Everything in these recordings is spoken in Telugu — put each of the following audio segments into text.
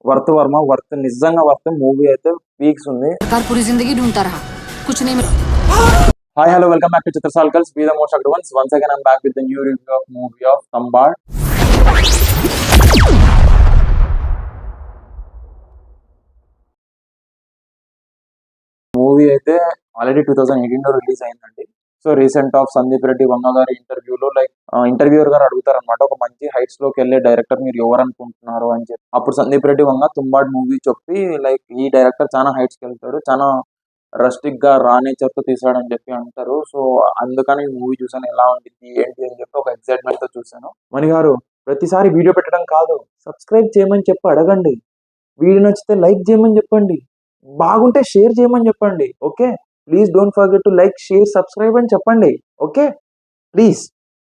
వర్త్ వర్మ వర్త్ నిజంగా వర్త్ మూవీ అయితే పీక్స్ ఉంది. पूरी जिंदगी ढूंढता रहा कुछ नहीं मिला. Hi hello welcome back to చిత్రసాల్కల్స్ be the most active ones. Once again I'm back with the new review of movie of Tumbbad. Movie అయితే ఆల్రెడీ 2018 లో రిలీజ్ అయిందండి. So recent of Sandeep Reddy Vanga గారి ఇంటర్వ్యూలో ఇంటర్వ్యూయర్ గారు అడుగుతారు అనమాట, ఒక మంచి హైట్స్ లోకి వెళ్ళే డైరెక్టర్ మీరు ఎవరు అనుకుంటున్నారు అని చెప్పి. అప్పుడు సందీప్ రెడ్డి వంగ తుంబాడ్ మూవీ చెప్పి ఈ డైరెక్టర్ చాలా హైట్స్ కి వెళ్తాడు, చాలా రస్టిక్ గా రా నేచర్ తో తీసాడని చెప్పి అంటారు. సో అందుకని ఈ మూవీ చూసాను, ఎలా ఉండింది ఏంటి అని చెప్పి ఒక ఎక్సైట్మెంట్ తో చూసాను. మణి గారు, ప్రతిసారి వీడియో పెట్టడం కాదు, సబ్స్క్రైబ్ చేయమని చెప్పి అడగండి, వీడియో నచ్చితే లైక్ చేయమని చెప్పండి, బాగుంటే షేర్ చేయమని చెప్పండి. Okay, please don't forget to like, share, subscribe అని చెప్పండి. ఓకే ప్లీజ్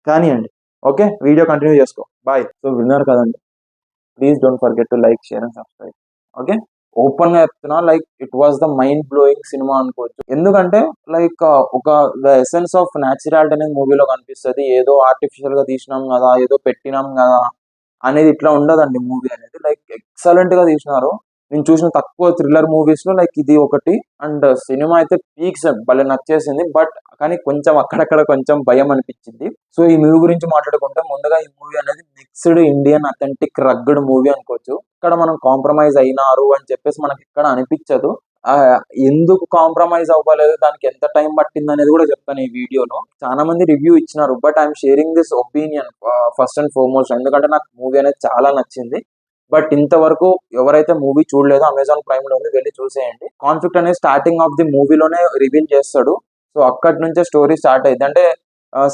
కానివ్వండి. ఓకే, వీడియో కంటిన్యూ చేసుకో. బాయ్. సో విన్నారు కదండి, please don't forget to like, share and subscribe. Okay, open గా చెప్తున్నా, it was the mind blowing cinema అనుకోవచ్చు. ఎందుకంటే ఒక ద ఎసెన్స్ ఆఫ్ న్యాచురాలిటీ అనేది మూవీలో కనిపిస్తుంది. ఏదో ఆర్టిఫిషియల్ గా తీసినాం కదా, ఏదో పెట్టినాం కదా అనేది ఇట్లా ఉండదండి. మూవీ అనేది ఎక్సలెంట్ గా తీసినారు. నేను చూసిన తక్కువ థ్రిల్లర్ మూవీస్ లో ఇది ఒకటి. అండ్ సినిమా అయితే పీక్స్, భలే నచ్చేసింది. బట్ కానీ కొంచెం అక్కడక్కడ కొంచెం భయం అనిపించింది. సో ఈ మూవీ గురించి మాట్లాడుకుంటే, ముందుగా ఈ మూవీ అనేది mixed Indian authentic rugged movie అనుకోవచ్చు. ఇక్కడ మనం కాంప్రమైజ్ అయినారు అని చెప్పేసి మనకి ఇక్కడ అనిపించదు. ఎందుకు కాంప్రమైజ్ అవ్వలేదు, దానికి ఎంత టైం పట్టింది అనేది కూడా చెప్తాను ఈ వీడియోలో. చాలా మంది రివ్యూ ఇచ్చినారు, but I'm sharing this opinion first and foremost. ఎందుకంటే నాకు మూవీ అనేది చాలా నచ్చింది. బట్ ఇంతవరకు ఎవరైతే మూవీ చూడలేదో అమెజాన్ ప్రైమ్ లో ఉంది, వెళ్ళి చూసేయండి. కాన్ఫ్లిక్ట్ అనేది స్టార్టింగ్ ఆఫ్ ది మూవీలోనే రివీల్ చేస్తాడు. సో అక్కడి నుంచే స్టోరీ స్టార్ట్ అయింది. అంటే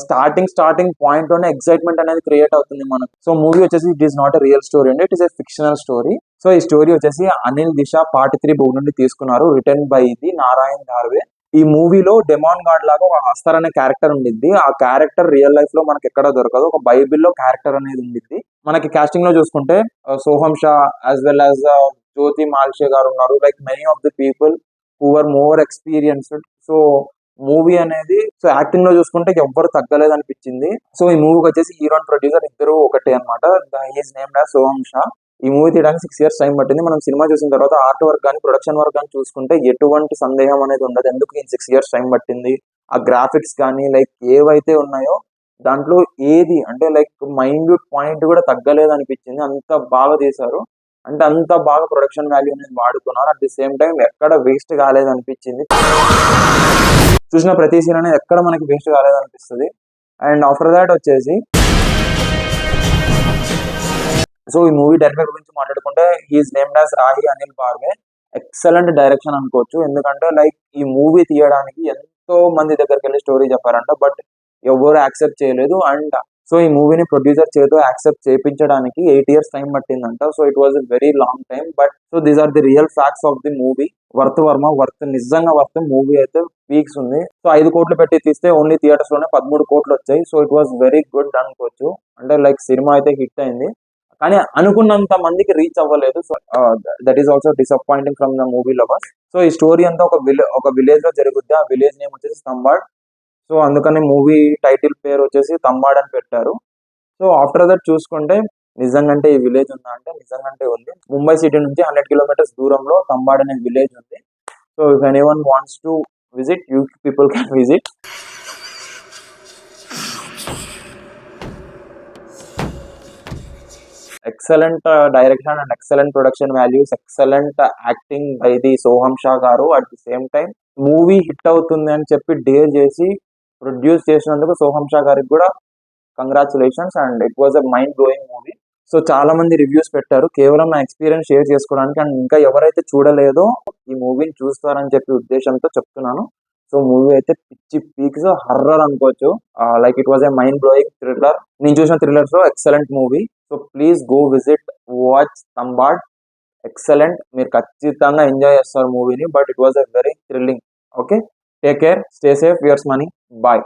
స్టార్టింగ్ పాయింట్ లోనే ఎక్సైట్మెంట్ అనేది క్రియేట్ అవుతుంది మనకు. సో మూవీ వచ్చేసి it is not a real story అండి, it is a fictional story. So ఈ స్టోరీ వచ్చేసి అనిల్ దిశ పార్ట్ 3 బుక్ నుండి తీసుకున్నారు, written by the Narayan Dharap. ఈ మూవీలో డెమాన్ గాడ్ లాగా ఒక హస్తర్ అనే క్యారెక్టర్ ఉండిద్ది. ఆ క్యారెక్టర్ రియల్ లైఫ్ లో మనకి ఎక్కడ దొరకదు, ఒక బైబిల్లో క్యారెక్టర్ అనేది ఉండిద్ది. మనకి కాస్టింగ్ లో చూసుకుంటే Soham Shah as well as Jyoti Malshe గారు ఉన్నారు. Many of the people who are more experienced. So movie అనేది యాక్టింగ్ లో చూసుకుంటే ఎవ్వరు తగ్గలేదు అనిపించింది. సో ఈ మూవీకి వచ్చేసి హీరో అండ్ ప్రొడ్యూసర్ ఇద్దరు ఒకటే అనమాట. ఈజ్ నేమ్డ్ యాజ్ సోహం షా. ఈ మూవీ తీయడానికి 6 years టైం పట్టింది. మనం సినిమా చూసిన తర్వాత ఆర్ట్ వర్క్ కానీ ప్రొడక్షన్ వర్క్ కానీ చూసుకుంటే ఎటువంటి సందేహం అనేది ఉండదు, ఎందుకు ఈ 6 years టైం పట్టింది. ఆ గ్రాఫిక్స్ కానీ ఏవైతే ఉన్నాయో దాంట్లో ఏది అంటే మైన్యూట్ పాయింట్ కూడా తగ్గలేదు అనిపించింది. అంత బాగా తీశారు, అంటే అంత బాగా ప్రొడక్షన్ వాల్యూ అనేది వాడుకున్నారు. అట్ ది సేమ్ టైం ఎక్కడ వేస్ట్ కాలేదు అనిపించింది. చూసిన ప్రతి సీన్ అనేది ఎక్కడ మనకి వేస్ట్ కాలేదు అనిపిస్తుంది. అండ్ ఆఫ్టర్ దాట్ వచ్చేసి, సో ఈ మూవీ డైరెక్టర్ గురించి మాట్లాడుకుంటే he's named as Rahi Anil Barve. Excellent direction అనుకోవచ్చు. ఎందుకంటే ఈ మూవీ తీయడానికి ఎంతో మంది దగ్గరికి వెళ్ళి స్టోరీ చెప్పారంట, బట్ ఎవరు యాక్సెప్ట్ చేయలేదు. అండ్ సో ఈ మూవీని ప్రొడ్యూసర్ చేతో యాక్సెప్ట్ చేయించడానికి 8 years టైం పట్టిందంట. So it was a very long time. But so these are the real facts of the movie. Worth Varma worth నిజంగా వర్త్. మూవీ అయితే పీక్స్ ఉంది. సో 5 కోట్లు పెట్టి తీస్తే ఓన్లీ థియేటర్స్ లోనే 13 కోట్లు వచ్చాయి. So it was very good అనుకోవచ్చు. అంటే సినిమా అయితే హిట్ అయింది, కానీ అనుకున్నంత మందికి రీచ్ అవ్వలేదు. So that is also disappointing from the movie lovers. So ఈ స్టోరీ అంతా ఒక విలేజ్ లో జరుగుద్ది. ఆ విలేజ్ నేమ్ వచ్చేసి తంబాడ్. సో అందుకని మూవీ టైటిల్ పేరు వచ్చేసి తంబాడ్ అని పెట్టారు. సో ఆఫ్టర్ దట్ చూసుకుంటే, నిజంగా ఈ విలేజ్ ఉందా అంటే నిజంగా ఉంది. ముంబై సిటీ నుంచి 100 kilometers దూరంలో తంబాడ్ అనే విలేజ్ ఉంది. So if anyone wants to visit, you people can visit. Excellent direction and excellent production values, excellent acting by the సోహం షా గారు. At the same time movie hit అవుతుంది అని చెప్పి డేర్ చేసి ప్రొడ్యూస్ చేసినందుకు సోహం షా గారికి కూడా congratulations. And it was a mind blowing movie. So చాలా మంది రివ్యూస్ పెట్టారు, కేవలం నా ఎక్స్పీరియన్స్ షేర్ చేసుకోవడానికి. అండ్ ఇంకా ఎవరైతే చూడలేదో ఈ మూవీని చూస్తారని చెప్పి ఉద్దేశంతో చెప్తున్నాను. సో మూవీ అయితే పిచ్చి పీక్స్, హర్రర్ అనుకోవచ్చు. It was a mind blowing thriller. నేను చూసిన థ్రిల్లర్స్ లో excellent movie. So please go visit, watch Tumbbad. Excellent, మీరు ఖచ్చితంగా ఎంజాయ్ చేస్తారు మూవీని. But it was a very thrilling. Okay, take care, stay safe, yours Mani, bye.